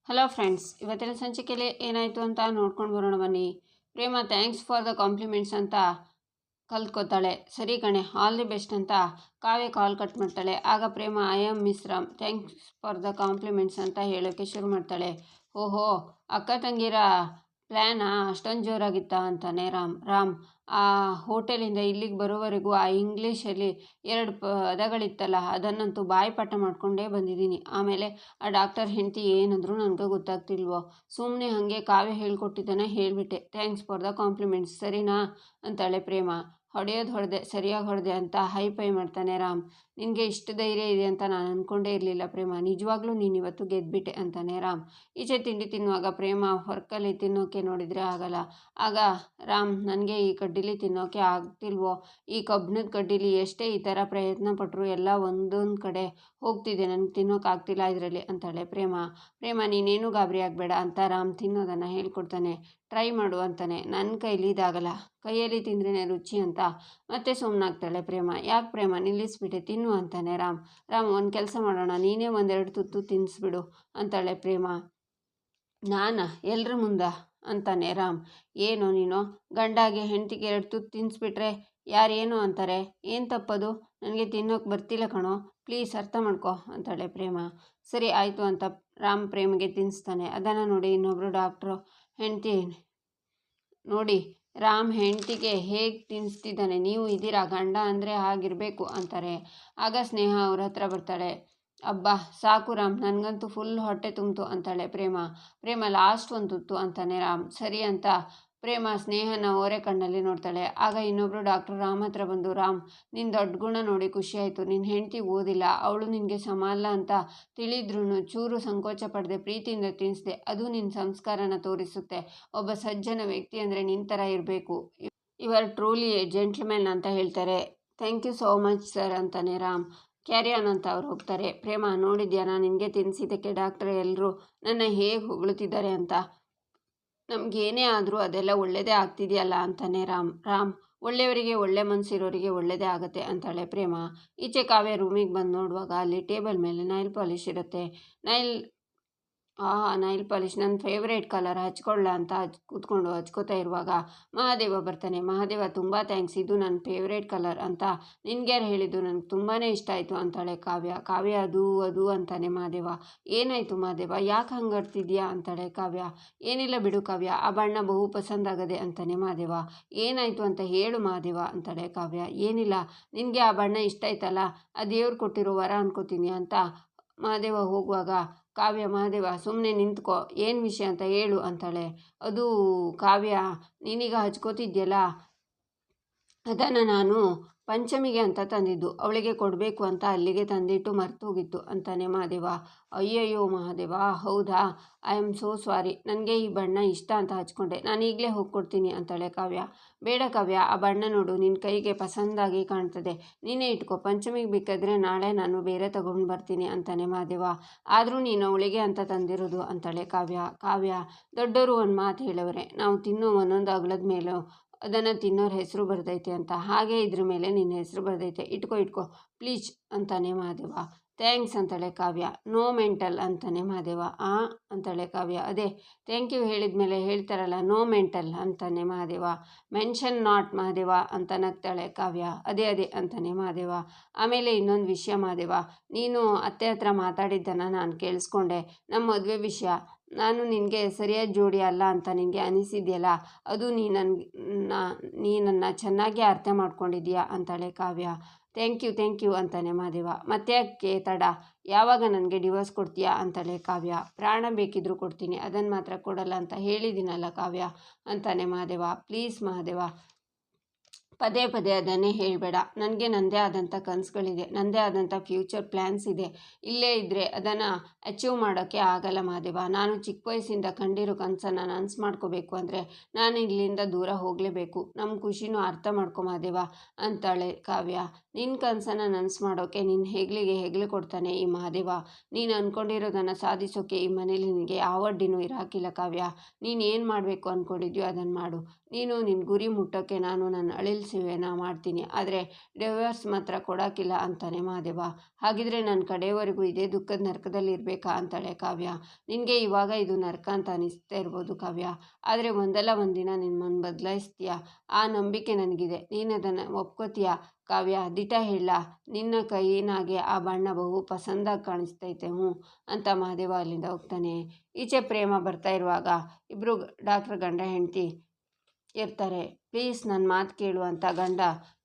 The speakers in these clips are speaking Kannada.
ಹಲೋ ಫ್ರೆಂಡ್ಸ್, ಇವತ್ತಿನ ಸಂಚಿಕೆಯಲ್ಲಿ ಏನಾಯಿತು ಅಂತ ನೋಡ್ಕೊಂಡು ಬರೋಣ ಬನ್ನಿ. ಪ್ರೇಮ ಥ್ಯಾಂಕ್ಸ್ ಫಾರ್ ದ ಕಾಂಪ್ಲಿಮೆಂಟ್ಸ್ ಅಂತ ಕಲ್ತ್ಕೋತಾಳೆ. ಸರಿ ಕಣೆ, ಆಲ್ ದಿ ಬೆಸ್ಟ್ ಅಂತ ಕಾವ್ಯ ಕಾಲ್ ಕಟ್ ಮಾಡ್ತಾಳೆ. ಆಗ Prema I am miss Ram, thanks for the compliments ಅಂತ ಹೇಳೋಕ್ಕೆ ಶುರು ಮಾಡ್ತಾಳೆ. ಓಹೋ, ಅಕ್ಕ ತಂಗಿರ ಪ್ಲ್ಯಾನಾ ಅಷ್ಟೊಂದು ಜೋರಾಗಿತ್ತಾ ಅಂತಾನೆ ರಾಮ್ ಆ ಹೋಟೆಲಿಂದ ಇಲ್ಲಿಗೆ ಬರೋವರೆಗೂ ಆ ಇಂಗ್ಲೀಷಲ್ಲಿ 2 ಪದಗಳಿತ್ತಲ್ಲ, ಅದನ್ನಂತೂ ಬಾಯಿಪಾಠ ಮಾಡಿಕೊಂಡೇ ಬಂದಿದ್ದೀನಿ. ಆಮೇಲೆ ಆ ಡಾಕ್ಟರ್ ಹೆಂಡತಿ ಏನಂದ್ರು ನನಗೆ ಗೊತ್ತಾಗ್ತಿಲ್ವೋ, ಸುಮ್ಮನೆ ಹಾಗೆ ಕಾವ್ಯ ಹೇಳ್ಕೊಟ್ಟಿದ್ದಾನೆ ಹೇಳಿಬಿಟ್ಟೆ. ಥ್ಯಾಂಕ್ಸ್ ಫಾರ್ ದ ಕಾಂಪ್ಲಿಮೆಂಟ್ಸ್ ಸರಿನಾ ಅಂತಾಳೆ ಪ್ರೇಮ. ಹೊಡೆದೆ, ಸರಿಯಾಗಿ ಹೊಡೆದೆ ಅಂತ ಹೈ ಮಾಡ್ತಾನೆ ರಾಮ್. ನಿನಗೆ ಇಷ್ಟು ಧೈರ್ಯ ಇದೆ ಅಂತ ನಾನು ಅಂದ್ಕೊಂಡೇ ಇರಲಿಲ್ಲ ಪ್ರೇಮ, ನಿಜವಾಗ್ಲೂ ನೀನು ಇವತ್ತು ಗೆದ್ದುಬಿಟ್ಟೆ ಅಂತಾನೆ ರಾಮ್. ಈಚೆ ತಿಂಡಿ ತಿನ್ನುವಾಗ ಪ್ರೇಮ ಹೊರ್ಕಲ್ಲಿ ತಿನ್ನೋಕೆ ನೋಡಿದರೆ ಆಗಲ್ಲ. ಆಗ ರಾಮ್, ನನಗೆ ಈ ಕಡ್ಡಿಲಿ ತಿನ್ನೋಕೆ ಆಗ್ತಿಲ್ವೋ, ಈ ಕಬ್ಬಿಣದ ಕಡ್ಡಿಲಿ ಎಷ್ಟೇ ಈ ಥರ ಪ್ರಯತ್ನ ಪಟ್ಟರು ಎಲ್ಲ ಒಂದೊಂದು ಕಡೆ ಹೋಗ್ತಿದೆ, ನನಗೆ ತಿನ್ನೋಕ್ಕಾಗ್ತಿಲ್ಲ ಇದರಲ್ಲಿ ಅಂತಾಳೆ ಪ್ರೇಮ. ನೀನೇನು ಗಾಬರಿ ಆಗಬೇಡ ಅಂತ ರಾಮ್ ತಿನ್ನೋದನ್ನು ಹೇಳ್ಕೊಡ್ತಾನೆ. ಟ್ರೈ ಮಾಡು ಅಂತಾನೆ. ನನ್ನ ಕೈಲಿ ಇದಾಗಲ್ಲ, ಕೈಯಲ್ಲಿ ತಿಂದ್ರೇ ರುಚಿ ಅಂತ ಮತ್ತೆ ಸುಮ್ಮನಾಗ್ತಾಳೆ ಪ್ರೇಮ. ಯಾಕೆ ಪ್ರೇಮ ನಿಲ್ಲಿಸ್ಬಿಟ್ಟೆ, ತಿನ್ನು ಅಂತಾನೆ ರಾಮ್. ಒಂದು ಕೆಲಸ ಮಾಡೋಣ, ನೀನೇ 1-2 ತುತ್ತು ತಿನ್ನಿಸ್ಬಿಡು ಅಂತಾಳೆ ಪ್ರೇಮ. ನಾನಾ ಎಲ್ರ ಮುಂದ ಅಂತಾನೆ ರಾಮ್. ಏನೋ ನೀನು ಗಂಡಾಗೆ ಹೆಂಡತಿಗೆ 2 ತುತ್ತು ತಿನ್ನಿಸ್ಬಿಟ್ರೆ ಯಾರೇನು ಅಂತಾರೆ, ಏನು ತಪ್ಪದು, ನನಗೆ ತಿನ್ನೋಕೆ ಬರ್ತಿಲ್ಲ ಕಣೋ, ಪ್ಲೀಸ್ ಅರ್ಥ ಮಾಡ್ಕೊ ಅಂತಾಳೆ ಪ್ರೇಮ. ಸರಿ ಆಯಿತು ಅಂತ ರಾಮ್ ಪ್ರೇಮಿಗೆ ತಿನ್ನಿಸ್ತಾನೆ. ಅದನ್ನು ನೋಡಿ ಇನ್ನೊಬ್ಬರು ಡಾಕ್ಟ್ರು ಹೆಂಡತಿ ನೋಡಿ ರಾಮ್ ಹೆಂಡತಿಗೆ ಹೇಗೆ ತಿನ್ನಿಸ್ತಿದ್ದಾನೆ, ನೀವು ಇದ್ದೀರಾ, ಗಂಡ ಅಂದರೆ ಹಾಗಿರಬೇಕು ಅಂತಾರೆ. ಆಗ ಸ್ನೇಹ ಅವ್ರ ಹತ್ರ ಬರ್ತಾಳೆ. ಅಬ್ಬಾ ಸಾಕು ರಾಮ್, ನನಗಂತೂ ಫುಲ್ ಹೊಟ್ಟೆ ತುಂಬಿತು ಅಂತಾಳೆ ಪ್ರೇಮ ಲಾಸ್ಟ್ 1 ತುತ್ತು ಅಂತಾನೆ ರಾಮ್. ಸರಿ ಅಂತ ಪ್ರೇಮ ಸ್ನೇಹನ ಓರೆ ಕಣ್ಣಲ್ಲಿ ನೋಡ್ತಾಳೆ. ಆಗ ಇನ್ನೊಬ್ಬರು ಡಾಕ್ಟರ್ ರಾಮ್ ಹತ್ರ ಬಂದು, ರಾಮ್ ನಿನ್ನ ದೊಡ್ಡ ಗುಣ ನೋಡಿ ಖುಷಿಯಾಯಿತು, ನಿನ್ನ ಹೆಂಡತಿ ಓದಿಲ್ಲ, ಅವಳು ನಿನಗೆ ಸಮ ಅಲ್ಲ ಅಂತ ತಿಳಿದ್ರೂ ಚೂರು ಸಂಕೋಚ ಪಡದೆ ಪ್ರೀತಿಯಿಂದ ತಿನ್ನಿಸ್ದೆ, ಅದು ನಿನ್ನ ಸಂಸ್ಕಾರನ ತೋರಿಸುತ್ತೆ. ಒಬ್ಬ ಸಜ್ಜನ ವ್ಯಕ್ತಿ ಅಂದರೆ ನಿನ್ನ ಥರ ಇರಬೇಕು, you are truly a gentleman ಅಂತ ಹೇಳ್ತಾರೆ. Thank you so much sir ಅಂತಾನೆ ರಾಮ್. ಕ್ಯಾರಿ ಆನ್ ಅಂತ ಅವ್ರು ಹೋಗ್ತಾರೆ. ಪ್ರೇಮ ನೋಡಿದ್ಯಾ, ನಾನು ನಿನಗೆ ತಿನ್ನಿಸಿದ್ದಕ್ಕೆ ಡಾಕ್ಟರ್ ಎಲ್ಲರೂ ನನ್ನ ಹೇಗೆ ಹೊಗಳುತ್ತಿದ್ದಾರೆ ಅಂತ, ನಮಗೇನೇ ಆದರೂ ಅದೆಲ್ಲ ಒಳ್ಳೆಯದೇ ಆಗ್ತಿದೆಯಲ್ಲ ಅಂತಾನೆ ರಾಮ್. ಒಳ್ಳೆಯವರಿಗೆ, ಒಳ್ಳೆ ಮನಸ್ಸಿರೋರಿಗೆ ಒಳ್ಳೆಯದೇ ಆಗುತ್ತೆ ಅಂತಾಳೆ ಪ್ರೇಮ. ಈಚೆ ಕಾವ್ಯ ರೂಮಿಗೆ ಬಂದು ನೋಡುವಾಗ ಅಲ್ಲಿ ಟೇಬಲ್ ಮೇಲೆ ನೈಲ್ ಪಾಲಿಶ್ ಇರುತ್ತೆ. ನೈಲ್ ಪಾಲಿಶ್ ನನ್ನ ಫೇವ್ರೇಟ್ ಕಲರ್, ಹಚ್ಕೊಳ್ಳ ಅಂತ ಕೂತ್ಕೊಂಡು ಹಚ್ಕೋತಾ ಇರುವಾಗ ಮಹಾದೇವ ಬರ್ತಾನೆ. ಮಹಾದೇವ ತುಂಬ ಥ್ಯಾಂಕ್ಸ್, ಇದು ನನ್ನ ಫೇವ್ರೇಟ್ ಕಲರ್ ಅಂತ ನಿನ್ಗ್ಯಾರು ಹೇಳಿದ್ದು, ನನಗೆ ತುಂಬಾ ಇಷ್ಟ ಆಯಿತು ಅಂತಾಳೆ ಕಾವ್ಯ ಅದು ಅಂತಾನೆ ಮಹಾದೇವ. ಏನಾಯಿತು ಮಹಾದೇವ, ಯಾಕೆ ಹಂಗಾಡ್ತಿದ್ಯಾ ಅಂತಾಳೆ ಕಾವ್ಯ. ಏನಿಲ್ಲ ಬಿಡು ಕಾವ್ಯ, ಆ ಬಣ್ಣ ಬಹು ಪಸಂದಾಗದೆ ಅಂತಾನೆ ಮಹಾದೇವ. ಏನಾಯಿತು ಅಂತ ಹೇಳು ಮಹಾದೇವ ಅಂತಾಳೆ ಕಾವ್ಯ. ಏನಿಲ್ಲ, ನಿನಗೆ ಆ ಬಣ್ಣ ಇಷ್ಟ ಆಯ್ತಲ್ಲ, ಆ ದೇವ್ರು ಕೊಟ್ಟಿರೋ ವರ ಅನ್ಕೋತೀನಿ ಅಂತ ಮಹಾದೇವ ಹೋಗುವಾಗ ಕಾವ್ಯ, ಮಹಾದೇವ ಸುಮ್ಮನೆ ನಿಂತ್ಕೋ, ಏನು ವಿಷಯ ಅಂತ ಹೇಳು ಅಂತಾಳೆ. ಅದು ಕಾವ್ಯ, ನೀನೀಗ ಹಚ್ಕೋತಿದ್ಯಲ್ಲ ಅದನ್ನು ನಾನು ಪಂಚಮಿಗೆ ಅಂತ ತಂದಿದ್ದು, ಅವಳಿಗೆ ಕೊಡಬೇಕು ಅಂತ ಅಲ್ಲಿಗೆ ತಂದಿಟ್ಟು ಮರ್ತೋಗಿತ್ತು ಅಂತಾನೆ ಮಹಾದೇವ. ಅಯ್ಯಯ್ಯೋ ಮಹಾದೇವ, ಹೌದಾ, ಐ ಆಮ್ ಸೋ ಸಾರಿ, ನನಗೆ ಈ ಬಣ್ಣ ಇಷ್ಟ ಅಂತ ಹಚ್ಕೊಂಡೆ, ನಾನು ಈಗಲೇ ಹೋಗ್ಕೊಡ್ತೀನಿ ಅಂತಾಳೆ ಕಾವ್ಯ. ಬೇಡ ಕಾವ್ಯ, ಆ ಬಣ್ಣ ನೋಡು, ನಿನ್ನ ಕೈಗೆ ಪಸಂದಾಗಿ ಕಾಣ್ತದೆ, ನೀನೇ ಇಟ್ಕೋ, ಪಂಚಮಿಗೆ ಬೇಕಾದರೆ ನಾಳೆ ನಾನು ಬೇರೆ ತಗೊಂಡು ಬರ್ತೀನಿ ಅಂತಾನೆ ಮಹಾದೇವ. ಆದರೂ ನೀನು ಅವಳಿಗೆ ಅಂತ ತಂದಿರೋದು ಅಂತಾಳೆ ಕಾವ್ಯ. ದೊಡ್ಡವರು ಒಂದು ಮಾತು ಹೇಳವ್ರೆ, ನಾವು ತಿನ್ನೋ ಒಂದೊಂದು ಅಗಲದ ಮೇಲೂ ಅದನ್ನು ತಿನ್ನೋರ ಹೆಸರು ಬರ್ತೈತೆ ಅಂತ, ಹಾಗೆ ಇದ್ರ ಮೇಲೆ ನಿನ್ನ ಹೆಸರು ಬರ್ತೈತೆ, ಇಟ್ಕೋ ಪ್ಲೀಸ್ ಅಂತಾನೆ ಮಹಾದೇವ. ಥ್ಯಾಂಕ್ಸ್ ಅಂತಾಳೆ ಕಾವ್ಯ. ನೋ ಮೆಂಟಲ್ ಅಂತಾನೆ ಮಹಾದೇವ. ಅಂತಾಳೆ ಕಾವ್ಯ. ಅದೇ ಥ್ಯಾಂಕ್ ಯು ಹೇಳಿದ ಮೇಲೆ ಹೇಳ್ತಾರಲ್ಲ, ನೋ ಮೆಂಟಲ್ ಅಂತಾನೆ ಮಹಾದೇವ. ಮೆನ್ಷನ್ ನಾಟ್ ಮಹಾದೇವ ಅಂತ ನಗ್ತಾಳೆ ಕಾವ್ಯ. ಅದೇ ಅಂತಾನೆ ಮಹಾದೇವ. ಆಮೇಲೆ ಇನ್ನೊಂದು ವಿಷಯ ಮಹಾದೇವ, ನೀನು ಅತ್ತೆ ಹತ್ರ ಮಾತಾಡಿದ್ದನ್ನು ನಾನು ಕೇಳಿಸ್ಕೊಂಡೆ, ನಮ್ಮ ಮದುವೆ ವಿಷಯ. ನಾನು ನಿನಗೆ ಸರಿಯಾದ ಜೋಡಿ ಅಲ್ಲ ಅಂತ ನಿನಗೆ ಅನಿಸಿದೆಯಲ್ಲ, ಅದು ನೀ ನನ್ನ ಚೆನ್ನಾಗಿ ಅರ್ಥ ಮಾಡ್ಕೊಂಡಿದ್ದೀಯಾ ಅಂತಾಳೆ ಕಾವ್ಯ. ಥ್ಯಾಂಕ್ ಯು ಅಂತಾನೆ ಮಹಾದೇವ. ಮತ್ತೆ ಯಾಕೆ ತಡ, ಯಾವಾಗ ನನಗೆ ಡಿವೋರ್ಸ್ ಕೊಡ್ತೀಯಾ ಅಂತಾಳೆ ಕಾವ್ಯ. ಪ್ರಾಣ ಬೇಕಿದ್ರೂ ಕೊಡ್ತೀನಿ, ಅದನ್ನು ಮಾತ್ರ ಕೊಡಲ್ಲ ಅಂತ ಹೇಳಿದ್ದೀನಲ್ಲ ಕಾವ್ಯ ಅಂತಾನೆ ಮಹಾದೇವ. ಪ್ಲೀಸ್ ಮಹಾದೇವ, ಪದೇ ಅದನ್ನೇ ಹೇಳಬೇಡ, ನನಗೆ ನನ್ನದೇ ಆದಂಥ ಕನಸುಗಳಿದೆ, ನನ್ನದೇ ಆದಂಥ ಫ್ಯೂಚರ್ ಪ್ಲ್ಯಾನ್ಸ್ ಇದೆ, ಇಲ್ಲೇ ಇದ್ದರೆ ಅದನ್ನು ಅಚೀವ್ ಮಾಡೋಕ್ಕೆ ಆಗಲ್ಲ ಮಹಾದೇವ. ನಾನು ಚಿಕ್ಕ ವಯಸ್ಸಿಂದ ಕಂಡಿರೋ ಕನಸನ್ನು ನನಸು ಮಾಡ್ಕೋಬೇಕು ಅಂದರೆ ನಾನು ಇಲ್ಲಿಂದ ದೂರ ಹೋಗಲೇಬೇಕು, ನಮ್ಮ ಖುಷಿನೂ ಅರ್ಥ ಮಾಡ್ಕೊ ಮಹಾದೇವ ಅಂತಾಳೆ ಕಾವ್ಯ. ನಿನ್ನ ಕನಸನ್ನು ನನಸು ಮಾಡೋಕ್ಕೆ ನಿನ್ನ ಹೆಗ್ಲು ಕೊಡ್ತಾನೆ ಈ ಮಹಾದೇವ. ನೀನು ಅಂದ್ಕೊಂಡಿರೋದನ್ನು ಸಾಧಿಸೋಕ್ಕೆ ಈ ಮನೇಲಿ ನಿನಗೆ ಯಾವ ಅಡ್ಡಿನೂ ಇರಾಕಿಲ್ಲ ಕಾವ್ಯ. ನೀನು ಏನು ಮಾಡಬೇಕು ಅಂದ್ಕೊಂಡಿದ್ಯೋ ಅದನ್ನು ಮಾಡು, ನೀನು ನಿನ್ನ ಗುರಿ ಮುಟ್ಟೋಕ್ಕೆ ನಾನು ನನ್ನ ಅಳಿಲ್ ವಕೀಲ್ ಸೇವೆನ ಮಾಡ್ತೀನಿ, ಆದರೆ ಡಿವೋರ್ಸ್ ಮಾತ್ರ ಕೊಡೋಕ್ಕಿಲ್ಲ ಅಂತಾನೆ ಮಹಾದೇವ. ಹಾಗಿದ್ರೆ ನನ್ನ ಕಡೆಯವರೆಗೂ ಇದೇ ದುಃಖದ ನರಕದಲ್ಲಿ ಇರಬೇಕಾ ಅಂತಾಳೆ ಕಾವ್ಯ. ನಿನಗೆ ಇವಾಗ ಇದು ನರಕ ಅಂತ ಅನಿಸ್ತಾ ಇರ್ಬೋದು ಕಾವ್ಯ, ಆದರೆ ಒಂದಲ್ಲ ಒಂದಿನ ನಿನ್ನ ಮನ ಬದಲಾಯಿಸ್ತೀಯ, ಆ ನಂಬಿಕೆ ನನಗಿದೆ. ನೀನು ಅದನ್ನು ಒಪ್ಕೋತೀಯ ಕಾವ್ಯ? ದಿಟ ಹೇಳ, ನಿನ್ನ ಕೈನಾಗೆ ಆ ಬಣ್ಣ ಬಹು ಪಸಂದಾಗಿ ಕಾಣಿಸ್ತೈತೆ. ಹ್ಞೂ ಅಂತ ಮಹಾದೇವ ಅಲ್ಲಿಂದ ಹೋಗ್ತಾನೆ. ಈಚೆ ಪ್ರೇಮ ಬರ್ತಾ ಇರುವಾಗ ಇಬ್ಬರು ಡಾಕ್ಟ್ರ್ ಗಂಡ ಹೆಂಡತಿ ಇರ್ತಾರೆ. ಪ್ಲೀಸ್ ನನ್ನ ಮಾತು ಕೇಳು ಅಂತ ಗಂಡ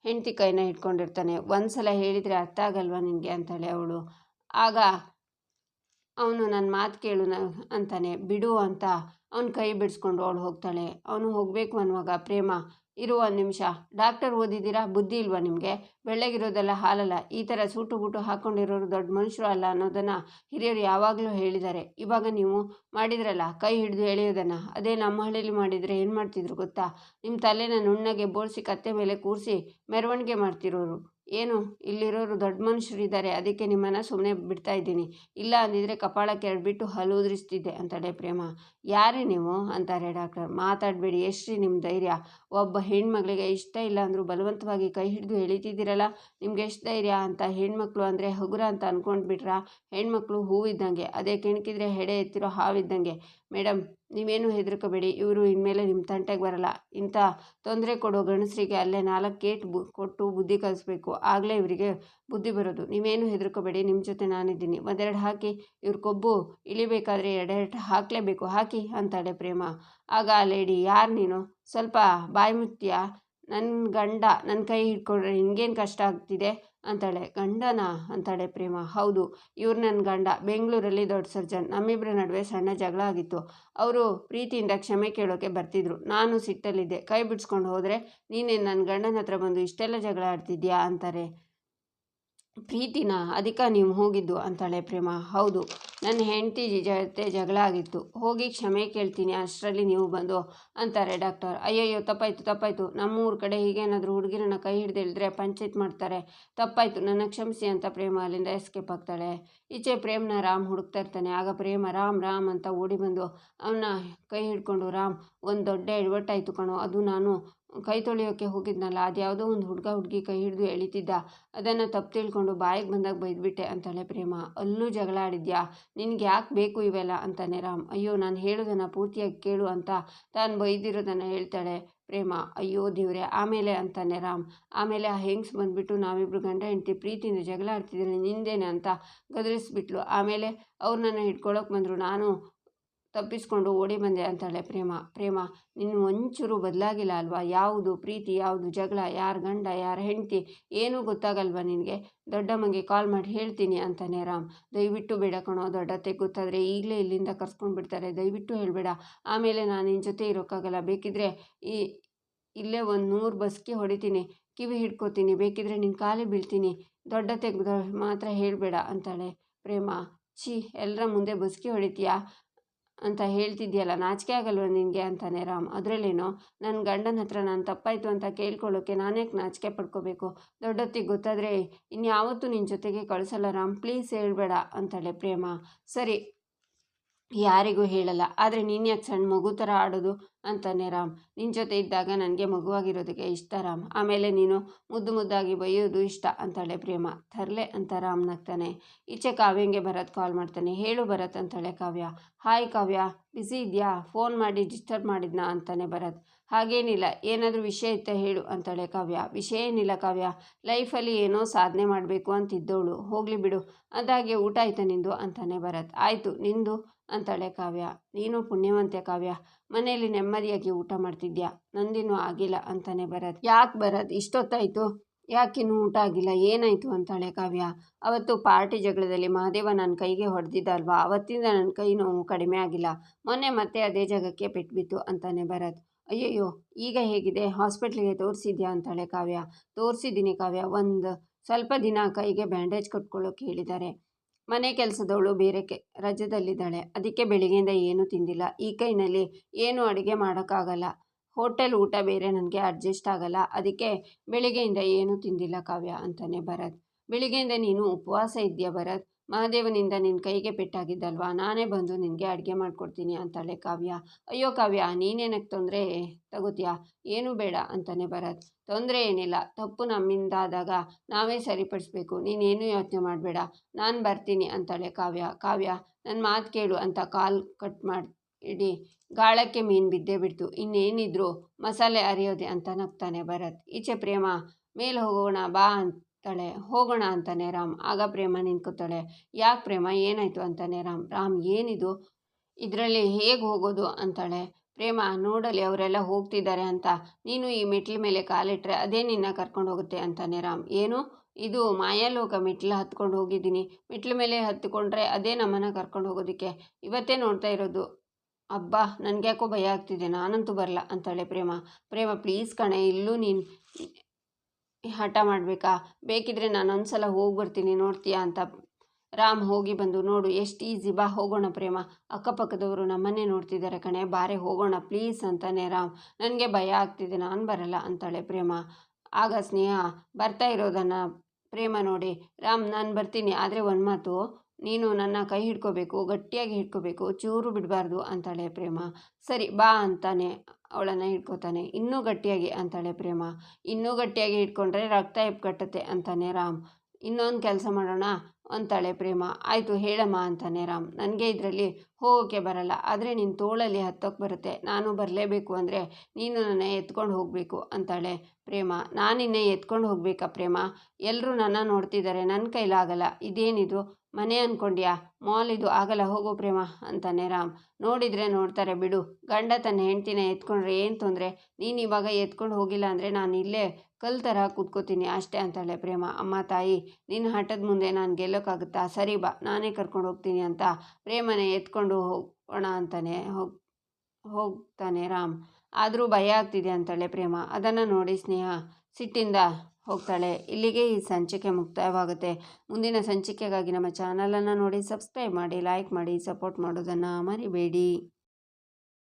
ಹೆಂಡತಿ ಕೈನ ಹಿಡ್ಕೊಂಡಿರ್ತಾನೆ. ಒಂದು ಸಲ ಹೇಳಿದರೆ ಅರ್ಥ ಆಗಲ್ವಾ ನಿನಗೆ ಅಂತಾಳೆ ಅವಳು. ಆಗ ಅವನು ನನ್ನ ಮಾತು ಕೇಳು ಅಂತಾನೆ. ಬಿಡು ಅಂತ ಅವನ ಕೈ ಬಿಡಿಸ್ಕೊಂಡು ಅವಳು ಹೋಗ್ತಾಳೆ. ಅವನು ಹೋಗಬೇಕು ಅನ್ನುವಾಗ ಪ್ರೇಮ, ಇರು ಒಂದು ನಿಮಿಷ, ಡಾಕ್ಟರ್ ಓದಿದ್ದೀರಾ, ಬುದ್ಧಿ ಇಲ್ವಾ ನಿಮಗೆ? ಬೆಳ್ಳಗಿರೋದೆಲ್ಲ ಹಾಲಲ್ಲ, ಈ ಥರ ಸೂಟು ಬೂಟು ಹಾಕ್ಕೊಂಡಿರೋರು ದೊಡ್ಡ ಮನುಷ್ಯರು ಅಲ್ಲ ಅನ್ನೋದನ್ನು ಹಿರಿಯರು ಯಾವಾಗಲೂ ಹೇಳಿದ್ದಾರೆ. ಇವಾಗ ನೀವು ಮಾಡಿದ್ರಲ್ಲ ಕೈ ಹಿಡಿದು ಎಳೆಯೋದನ್ನು, ಅದೇ ನಮ್ಮ ಹಳ್ಳಿಲಿ ಮಾಡಿದರೆ ಏನು ಮಾಡ್ತಿದ್ರು ಗೊತ್ತಾ? ನಿಮ್ಮ ತಲೆನ ನುಣ್ಣಗೆ ಬೋಳಿಸಿ ಕತ್ತೆ ಮೇಲೆ ಕೂರಿಸಿ ಮೆರವಣಿಗೆ ಮಾಡ್ತಿರೋರು. ಏನು ಇಲ್ಲಿರೋರು ದೊಡ್ಡ ಮನುಷ್ಯರಿದ್ದಾರೆ, ಅದಕ್ಕೆ ನಿಮ್ಮನ್ನು ಸುಮ್ಮನೆ ಬಿಡ್ತಾ ಇದ್ದೀನಿ, ಇಲ್ಲ ಅಂದಿದ್ರೆ ಕಪಾಳಕ್ಕೆ ಎಡ್ಬಿಟ್ಟು ಹಲ್ಲು ಉದುರಿಸ್ತಿದ್ದೆ ಅಂತಾಳೆ ಪ್ರೇಮ. ಯಾರೇ ನೀವು ಅಂತಾರೆ ಡಾಕ್ಟರ್. ಮಾತಾಡಬೇಡಿ, ಎಷ್ಟ್ರಿ ನಿಮ್ಮ ಧೈರ್ಯ? ಒಬ್ಬ ಹೆಣ್ಮಗಳಿಗೆ ಇಷ್ಟ ಇಲ್ಲ ಅಂದರೂ ಬಲವಂತವಾಗಿ ಕೈ ಹಿಡಿದು ಎಳಿತಿದ್ದೀರಲ್ಲ, ನಿಮ್ಗೆ ಎಷ್ಟು ಧೈರ್ಯ ಅಂತ? ಹೆಣ್ಮಕ್ಳು ಅಂದರೆ ಹಗುರ ಅಂತ ಅಂದ್ಕೊಂಡ್ಬಿಟ್ರಾ? ಹೆಣ್ಮಕ್ಳು ಹೂವಿದ್ದಂಗೆ, ಅದೇ ಕೆಣಕಿದ್ರೆ ಹೆಡೆ ಎತ್ತಿರೋ ಹಾವಿದ್ದಂಗೆ. ಮೇಡಮ್ ನೀವೇನು ಹೆದರ್ಕೋಬೇಡಿ, ಇವರು ಇನ್ಮೇಲೆ ನಿಮ್ಮ ತಂಟೆಗೆ ಬರಲ್ಲ. ಇಂಥ ತೊಂದರೆ ಕೊಡೋ ಗಂಡಸರಿಗೆ ಅಲ್ಲೇ 4 ಏಟು ಕೊಟ್ಟು ಬುದ್ಧಿ ಕಲಿಸ್ಬೇಕು, ಆಗಲೇ ಇವರಿಗೆ ಬುದ್ಧಿ ಬರೋದು. ನೀವೇನು ಹೆದರ್ಕೋಬೇಡಿ, ನಿಮ್ಮ ಜೊತೆ ನಾನಿದ್ದೀನಿ. ಒಂದೆರಡು ಹಾಕಿ, ಇವ್ರ ಕೊಬ್ಬು ಇಳಿಬೇಕಾದ್ರೆ 2 ಹಾಕಲೇಬೇಕು, ಹಾಕಿ ಅಂತಾಳೆ ಪ್ರೇಮ. ಆಗ ಆ ಲೇಡಿ, ಯಾರು ನೀನು? ಸ್ವಲ್ಪ ಬಾಯಿ ಮುಚ್ತೀಯಾ? ನನ್ನ ಗಂಡ ನನ್ನ ಕೈ ಹಿಡ್ಕೊಂಡ್ರೆ ನಿನಗೇನು ಕಷ್ಟ ಆಗ್ತಿದೆ ಅಂತಾಳೆ. ಗಂಡನಾ ಅಂತಾಳೆ ಪ್ರೇಮ. ಹೌದು, ಇವ್ರು ನನ್ನ ಗಂಡ, ಬೆಂಗಳೂರಲ್ಲಿ ದೊಡ್ಡ ಸರ್ಜನ್. ನಮ್ಮಿಬ್ಬರ ನಡುವೆ ಸಣ್ಣ ಜಗಳ ಆಗಿತ್ತು. ಅವರು ಪ್ರೀತಿಯಿಂದ ಕ್ಷಮೆ ಕೇಳೋಕೆ ಬರ್ತಿದ್ರು. ನಾನು ಸಿಟ್ಟಲ್ಲಿದ್ದೆ, ಕೈ ಬಿಡಿಸ್ಕೊಂಡು ಹೋದರೆ ನೀನೇನು ನನ್ನ ಗಂಡನ ಹತ್ರ ಬಂದು ಇಷ್ಟೆಲ್ಲ ಜಗಳ ಆಡ್ತಿದ್ಯಾ ಅಂತಾರೆ. ಪ್ರೀತಿನ ಅದಕ್ಕೆ ನೀವು ಹೋಗಿದ್ದು ಅಂತಾಳೆ ಪ್ರೇಮ. ಹೌದು, ನನ್ನ ಹೆಂಡತಿ ಜೊತೆ ಜಗಳ ಆಗಿತ್ತು, ಹೋಗಿ ಕ್ಷಮೆ ಕೇಳ್ತೀನಿ, ಅಷ್ಟರಲ್ಲಿ ನೀವು ಬಂದು ಅಂತಾರೆ ಡಾಕ್ಟರ್. ಅಯ್ಯಯ್ಯೋ ತಪ್ಪಾಯಿತು, ನಮ್ಮೂರ ಕಡೆ ಹೀಗೇನಾದರೂ ಹುಡುಗಿರನ್ನ ಕೈ ಹಿಡಿದು ಹೇಳಿದ್ರೆ ಪಂಚಾಯತ್ ಮಾಡ್ತಾರೆ, ತಪ್ಪಾಯಿತು, ನನ್ನ ಕ್ಷಮಿಸಿ ಅಂತ ಪ್ರೇಮ ಅಲ್ಲಿಂದ ಎಸ್ಕೇಪ್ ಆಗ್ತಾಳೆ. ಈಚೆ ಪ್ರೇಮ್ನ ರಾಮ್ ಹುಡುಕ್ತಾ ಇರ್ತಾನೆ. ಆಗ ಪ್ರೇಮ ರಾಮ್ ಅಂತ ಓಡಿ ಬಂದು ಅವನ ಕೈ ಹಿಡ್ಕೊಂಡು, ರಾಮ್ ಒಂದು ದೊಡ್ಡ ಎಡವಟ್ಟಾಯಿತು ಕಣೋ, ಅದು ನಾನು ಕೈ ತೊಳೆಯೋಕ್ಕೆ ಹೋಗಿದ್ನಲ್ಲ, ಅದು ಯಾವುದೋ ಒಂದು ಹುಡುಗಿ ಕೈ ಹಿಡಿದು ಎಳಿತಿದ್ದ, ಅದನ್ನು ತಪ್ಪು ತಿಳ್ಕೊಂಡು ಬಾಯಿಗೆ ಬಂದಾಗ ಬೈದ್ಬಿಟ್ಟೆ ಅಂತಾಳೆ ಪ್ರೇಮ. ಅಲ್ಲೂ ಜಗಳ ಆಡಿದ್ಯಾ? ನಿನಗೆ ಯಾಕೆ ಬೇಕು ಇವೆಲ್ಲ ಅಂತಾನೆ ರಾಮ್. ಅಯ್ಯೋ ನಾನು ಹೇಳೋದನ್ನು ಪೂರ್ತಿಯಾಗಿ ಕೇಳು ಅಂತ ತಾನು ಬೈದಿರೋದನ್ನು ಹೇಳ್ತಾಳೆ ಪ್ರೇಮ. ಅಯ್ಯೋ ದೇವ್ರೆ, ಆಮೇಲೆ ಅಂತಾನೆ ರಾಮ್. ಆಮೇಲೆ ಆ ಹೆಂಗ್ಸ್ ಬಂದುಬಿಟ್ಟು ನಾವಿಬ್ಬರು ಗಂಡ ಹೆಂಡತಿ ಪ್ರೀತಿಯಿಂದ ಜಗಳ ಆಡ್ತಿದ್ರೆ ನಿಂದೇನೆ ಅಂತ ಗದರಿಸ್ಬಿಟ್ಲು. ಆಮೇಲೆ ಅವ್ರು ನನ್ನ ಹಿಡ್ಕೊಳಕ್ಕೆ ಬಂದರು, ನಾನು ತಪ್ಪಿಸ್ಕೊಂಡು ಓಡಿ ಬಂದೆ ಅಂತಾಳೆ ಪ್ರೇಮ ನಿನ್ನ ಒಂಚೂರು ಬದಲಾಗಿಲ್ಲ ಅಲ್ವಾ? ಯಾವುದು ಪ್ರೀತಿ, ಯಾವುದು ಜಗಳ, ಯಾರು ಗಂಡ ಯಾರು ಹೆಂಡತಿ ಏನೂ ಗೊತ್ತಾಗಲ್ವಾ ನಿನಗೆ? ದೊಡ್ಡಮ್ಮಗೆ ಕಾಲ್ ಮಾಡಿ ಹೇಳ್ತೀನಿ ಅಂತಾನೆ ರಾಮ್. ದಯವಿಟ್ಟು ಬೇಡ ಕಣೋ, ದೊಡ್ಡತ್ತೆಗೆ ಗೊತ್ತಾದರೆ ಈಗಲೇ ಇಲ್ಲಿಂದ ಕರ್ಸ್ಕೊಂಡು ಬಿಡ್ತಾರೆ, ದಯವಿಟ್ಟು ಹೇಳಬೇಡ. ಆಮೇಲೆ ನಾನು ನಿನ್ನ ಜೊತೆ ಇರೋಕ್ಕಾಗಲ್ಲ, ಬೇಕಿದ್ರೆ ಇಲ್ಲೇ ಒಂದು 100 ಬಸ್ಕಿ ಹೊಡಿತೀನಿ, ಕಿವಿ ಹಿಡ್ಕೋತೀನಿ, ಬೇಕಿದ್ರೆ ನಿನ್ನ ಕಾಲಿಗೆ ಬೀಳ್ತೀನಿ, ದೊಡ್ಡತ್ತೆಗೆ ಮಾತ್ರ ಹೇಳಬೇಡ ಅಂತಾಳೆ ಪ್ರೇಮ. ಛೀ, ಎಲ್ಲರ ಮುಂದೆ ಬಸ್ಕಿ ಹೊಡಿತೀಯಾ ಅಂತ ಹೇಳ್ತಿದ್ಯಲ್ಲ, ನಾಚಿಕೆ ಆಗಲ್ವ ನಿನಗೆ ಅಂತಾನೆ ರಾಮ್. ಅದರಲ್ಲೇನೋ ನನ್ನ ಗಂಡನ ಹತ್ರ ನಾನು ತಪ್ಪಾಯಿತು ಅಂತ ಕೇಳ್ಕೊಳ್ಳೋಕ್ಕೆ ನಾನ್ಯಾಕೆ ನಾಚಿಕೆ ಪಡ್ಕೋಬೇಕು? ದೊಡ್ಡತ್ತಿಗೆ ಗೊತ್ತಾದರೆ ಇನ್ಯಾವತ್ತೂ ನಿನ್ನ ಜೊತೆಗೆ ಕಳಿಸಲ್ಲ ರಾಮ್, ಪ್ಲೀಸ್ ಹೇಳಬೇಡ ಅಂತಾಳೆ ಪ್ರೇಮ. ಸರಿ, ಯಾರಿಗೂ ಹೇಳಲ್ಲ, ಆದರೆ ನೀನು ಯಾಕೆ ಸಣ್ಣ ಮಗು ಥರ ಆಡೋದು ಅಂತಾನೆ ರಾಮ್. ನಿನ್ನ ಜೊತೆ ಇದ್ದಾಗ ನನಗೆ ಮಗುವಾಗಿರೋದಕ್ಕೆ ಇಷ್ಟ ರಾಮ್, ಆಮೇಲೆ ನೀನು ಮುದ್ದಾಗಿ ಬೈಯೋದು ಇಷ್ಟ ಅಂತಾಳೆ ಪ್ರೇಮ. ತರಲೆ ಅಂತ ರಾಮ್ ನಗ್ತಾನೆ. ಈಚೆ ಕಾವ್ಯಂಗೆ ಭರತ್ ಕಾಲ್ ಮಾಡ್ತಾನೆ. ಹೇಳು ಭರತ್ ಅಂತಾಳೆ ಕಾವ್ಯ. ಹಾಯ್ ಕಾವ್ಯ, ಬಿಸಿ ಇದೆಯಾ? ಫೋನ್ ಮಾಡಿ ಡಿಸ್ಟರ್ಬ್ ಮಾಡಿದ್ನಾ ಅಂತಾನೆ ಭರತ್. ಹಾಗೇನಿಲ್ಲ, ಏನಾದರೂ ವಿಷಯ ಇತ್ತ ಹೇಳು ಅಂತಾಳೆ ಕಾವ್ಯ. ವಿಷಯ ಏನಿಲ್ಲ ಕಾವ್ಯ, ಲೈಫಲ್ಲಿ ಏನೋ ಸಾಧನೆ ಮಾಡಬೇಕು ಅಂತಿದ್ದವಳು, ಹೋಗಲಿ ಬಿಡು. ಅದಾಗೆ ಊಟ ಆಯ್ತಾ ನಿಂದು ಅಂತಾನೆ ಭರತ್. ಆಯಿತು, ನಿಂದು ಅಂತಾಳೆ ಕಾವ್ಯ. ನೀನು ಪುಣ್ಯವಂತೆ ಕಾವ್ಯ, ಮನೆಯಲ್ಲಿ ನೆಮ್ಮದಿಯಾಗಿ ಊಟ ಮಾಡ್ತಿದ್ಯಾ, ನಂದಿನ್ನೂ ಆಗಿಲ್ಲ ಅಂತಾನೆ ಭರತ್. ಯಾಕೆ ಭರತ್ ಇಷ್ಟೊತ್ತಾಯಿತು, ಯಾಕಿನ್ನೂ ಊಟ ಆಗಿಲ್ಲ, ಏನಾಯಿತು ಅಂತಾಳೆ ಕಾವ್ಯ. ಅವತ್ತು ಪಾರ್ಟಿ ಜಗಳದಲ್ಲಿ ಮಹಾದೇವ ನನ್ನ ಕೈಗೆ ಹೊಡೆದಿದ್ದ ಅಲ್ವಾ, ಅವತ್ತಿಂದ ನನ್ನ ಕೈ ನೋವು ಕಡಿಮೆ ಆಗಿಲ್ಲ, ಮೊನ್ನೆ ಮತ್ತೆ ಅದೇ ಜಾಗಕ್ಕೆ ಪೆಟ್ಬಿತ್ತು ಅಂತಾನೆ ಭರತ್. ಅಯ್ಯಯ್ಯೋ, ಈಗ ಹೇಗಿದೆ? ಹಾಸ್ಪಿಟ್ಲಿಗೆ ತೋರಿಸಿದ್ಯಾ ಅಂತಾಳೆ ಕಾವ್ಯ. ತೋರಿಸಿದ್ದೀನಿ ಕಾವ್ಯ, ಒಂದು ಸ್ವಲ್ಪ ದಿನ ಕೈಗೆ ಬ್ಯಾಂಡೇಜ್ ಕಟ್ಕೊಳ್ಳೋಕೆ ಹೇಳಿದ್ದಾರೆ. ಮನೆ ಕೆಲಸದವಳು ಬೇರೆ ರಜದಲ್ಲಿದ್ದಾಳೆ, ಅದಕ್ಕೆ ಬೆಳಿಗ್ಗೆಯಿಂದ ಏನೂ ತಿಂದಿಲ್ಲ. ಈ ಕೈನಲ್ಲಿ ಏನೂ ಅಡುಗೆ ಮಾಡೋಕ್ಕಾಗಲ್ಲ, ಹೋಟೆಲ್ ಊಟ ಬೇರೆ ನನಗೆ ಅಡ್ಜಸ್ಟ್ ಆಗಲ್ಲ, ಅದಕ್ಕೆ ಬೆಳಿಗ್ಗೆಯಿಂದ ಏನೂ ತಿಂದಿಲ್ಲ ಕಾವ್ಯ ಅಂತಾನೆ ಭರತ್. ಬೆಳಿಗ್ಗೆಯಿಂದ ನೀನು ಉಪವಾಸ ಇದೆಯಾ ಭರತ್? ಮಹಾದೇವನಿಂದ ನಿನ್ನ ಕೈಗೆ ಪೆಟ್ಟಾಗಿದ್ದಲ್ವಾ, ನಾನೇ ಬಂದು ನಿನಗೆ ಅಡುಗೆ ಮಾಡಿಕೊಡ್ತೀನಿ ಅಂತಾಳೆ ಕಾವ್ಯ. ಅಯ್ಯೋ ಕಾವ್ಯ, ನೀನೇನಕ್ಕೆ ತೊಂದರೆ ತಗೋತೀಯಾ? ಏನೂ ಬೇಡ ಅಂತಾನೆ ಭರತ್. ತೊಂದರೆ ಏನಿಲ್ಲ, ತಪ್ಪು ನಮ್ಮಿಂದಾದಾಗ ನಾವೇ ಸರಿಪಡಿಸ್ಬೇಕು, ನೀನೇನು ಯೋಚನೆ ಮಾಡಬೇಡ, ನಾನು ಬರ್ತೀನಿ ಅಂತಾಳೆ ಕಾವ್ಯ. ಕಾವ್ಯ, ನನ್ನ ಮಾತು ಕೇಳು ಅಂತ ಕಾಲ್ ಕಟ್ ಇಡೀ ಗಾಳಕ್ಕೆ ಮೀನು ಬಿದ್ದೇ ಬಿಡ್ತು, ಇನ್ನೇನಿದ್ರು ಮಸಾಲೆ ಅರಿಯೋದೆ ಅಂತ ನಗ್ತಾನೆ ಭರತ್. ಈಚೆ ಪ್ರೇಮ, ಮೇಲೆ ಹೋಗೋಣ ಬಾ ಅಂತಾಳೆ. ಹೋಗೋಣ ಅಂತಾನೆ ರಾಮ್. ಆಗ ಪ್ರೇಮ ನಿಂತ್ಕೋತಾಳೆ. ಯಾಕೆ ಪ್ರೇಮ, ಏನಾಯ್ತು ಅಂತಾನೆ ರಾಮ್. ರಾಮ್, ಏನಿದು, ಇದರಲ್ಲಿ ಹೇಗೆ ಹೋಗೋದು ಅಂತಾಳೆ ಪ್ರೇಮ. ನೋಡಲಿ ಅವರೆಲ್ಲ ಹೋಗ್ತಿದ್ದಾರೆ ಅಂತ ನೀನು ಈ ಮೆಟ್ಲ ಮೇಲೆ ಕಾಲಿಟ್ರೆ ಅದೇ ನಿನ್ನ ಕರ್ಕೊಂಡು ಹೋಗುತ್ತೆ ಅಂತಾನೆ ರಾಮ್. ಏನು ಇದು ಮಾಯಾಲೋಕ, ಮೆಟ್ಲು ಹತ್ಕೊಂಡು ಹೋಗಿದ್ದೀನಿ, ಮೆಟ್ಲ ಮೇಲೆ ಹತ್ಕೊಂಡ್ರೆ ಅದೇ ನಮ್ಮನ್ನು ಕರ್ಕೊಂಡು ಹೋಗೋದಕ್ಕೆ ಇವತ್ತೇ ನೋಡ್ತಾ ಇರೋದು. ಅಬ್ಬಾ, ನನಗ್ಯಾಕೋ ಭಯ ಆಗ್ತಿದೆ, ನಾನಂತೂ ಬರಲ್ಲ ಅಂತಾಳೆ ಪ್ರೇಮ. ಪ್ರೇಮ, ಪ್ಲೀಸ್ ಕಣೆ, ಇಲ್ಲೂ ನೀನು ಹಠ ಮಾಡಬೇಕಾ? ಬೇಕಿದ್ರೆ ನಾನು ಒಂದ್ಸಲ ಹೋಗಿ ಬರ್ತೀನಿ, ನೋಡ್ತೀಯಾ ಅಂತ ರಾಮ್ ಹೋಗಿ ಬಂದು, ನೋಡು ಎಷ್ಟು ಈಸಿ, ಬಾ ಹೋಗೋಣ ಪ್ರೇಮ, ಅಕ್ಕಪಕ್ಕದವರು ನಮ್ಮನ್ನೇ ನೋಡ್ತಿದ್ದಾರೆ ಕಣೆ, ಬಾರೆ ಹೋಗೋಣ ಪ್ಲೀಸ್ ಅಂತಾನೆ ರಾಮ್. ನನಗೆ ಭಯ ಆಗ್ತಿದೆ, ನಾನು ಬರಲ್ಲ ಅಂತಾಳೆ ಪ್ರೇಮ. ಆಗ ಸ್ನೇಹ ಬರ್ತಾ ಇರೋದನ್ನು ಪ್ರೇಮ ನೋಡಿ, ರಾಮ್ ನಾನು ಬರ್ತೀನಿ, ಆದರೆ ಒಂದು ಮಾತು, ನೀನು ನನ್ನ ಕೈ ಹಿಡ್ಕೋಬೇಕು, ಗಟ್ಟಿಯಾಗಿ ಹಿಡ್ಕೋಬೇಕು, ಚೂರು ಬಿಡಬಾರ್ದು ಅಂತಾಳೆ ಪ್ರೇಮ. ಸರಿ ಬಾ ಅಂತಾನೆ ಅವಳನ್ನು ಹಿಡ್ಕೋತಾನೆ. ಇನ್ನೂ ಗಟ್ಟಿಯಾಗಿ ಅಂತಾಳೆ ಪ್ರೇಮ. ಇನ್ನೂ ಗಟ್ಟಿಯಾಗಿ ಹಿಡ್ಕೊಂಡ್ರೆ ರಕ್ತ ಹೆಪ್ಪುಗಟ್ಟುತ್ತೆ ಅಂತಾನೆ ರಾಮ್. ಇನ್ನೊಂದು ಕೆಲಸ ಮಾಡೋಣ ಅಂತಾಳೆ ಪ್ರೇಮ. ಆಯಿತು ಹೇಳಮ್ಮ ಅಂತಾನೆ ರಾಮ್. ನನಗೆ ಇದರಲ್ಲಿ ಹೋಗೋಕ್ಕೆ ಬರಲ್ಲ, ಆದರೆ ನಿನ್ನ ತೋಳಲ್ಲಿ ಹತ್ತೋಕ್ಕೆ ಬರುತ್ತೆ, ನಾನು ಬರಲೇಬೇಕು ಅಂದರೆ ನೀನು ನನ್ನ ಎತ್ಕೊಂಡು ಹೋಗಬೇಕು ಅಂತಾಳೆ ಪ್ರೇಮ. ನಾನಿನ್ನೇ ಎತ್ಕೊಂಡು ಹೋಗ್ಬೇಕಾ ಪ್ರೇಮ? ಎಲ್ಲರೂ ನನ್ನ ನೋಡ್ತಿದ್ದಾರೆ, ನನ್ನ ಕೈಲಾಗಲ್ಲ, ಇದೇನಿದು ಮನೆ ಅಂದ್ಕೊಂಡ್ಯಾ, ಮಾಲ್ ಇದು, ಆಗಲ್ಲ, ಹೋಗೋ ಪ್ರೇಮ ಅಂತಾನೆ ರಾಮ್. ನೋಡಿದರೆ ನೋಡ್ತಾರೆ ಬಿಡು, ಗಂಡ ತನ್ನ ಹೆಂಡ್ತಿನ ಎತ್ಕೊಂಡ್ರೆ ಏನು ತೊಂದರೆ, ನೀನು ಇವಾಗ ಎತ್ಕೊಂಡು ಹೋಗಿಲ್ಲ ಅಂದರೆ ನಾನು ಇಲ್ಲೇ ಕಲ್ ಥರ ಕೂತ್ಕೋತೀನಿ ಅಷ್ಟೇ ಅಂತಾಳೆ ಪ್ರೇಮ. ಅಮ್ಮ ತಾಯಿ, ನಿನ್ನ ಹಠದ ಮುಂದೆ ನಾನು ಗೆಲ್ಲೋಕ್ಕಾಗುತ್ತಾ? ಸರಿ ಬಾ, ನಾನೇ ಕರ್ಕೊಂಡು ಹೋಗ್ತೀನಿ ಅಂತ ಪ್ರೇಮನೆ ಎತ್ಕೊಂಡು ಹೋಗೋಣ ಅಂತಾನೆ ಹೋಗ್ತಾನೆ ರಾಮ್. ಆದರೂ ಭಯ ಆಗ್ತಿದೆ ಅಂತಾಳೆ ಪ್ರೇಮ. ಅದನ್ನು ನೋಡಿ ಸ್ನೇಹ ಸಿಟ್ಟಿಂದ ಹೋಗ್ತಾಳೆ. ಇಲ್ಲಿಗೆ ಈ ಸಂಚಿಕೆ ಮುಕ್ತಾಯವಾಗುತ್ತೆ. ಮುಂದಿನ ಸಂಚಿಕೆಗಾಗಿ ನಮ್ಮ ಚಾನಲನ್ನು ನೋಡಿ ಸಬ್ಸ್ಕ್ರೈಬ್ ಮಾಡಿ, ಲೈಕ್ ಮಾಡಿ, ಸಪೋರ್ಟ್ ಮಾಡೋದನ್ನು ಮರಿಬೇಡಿ.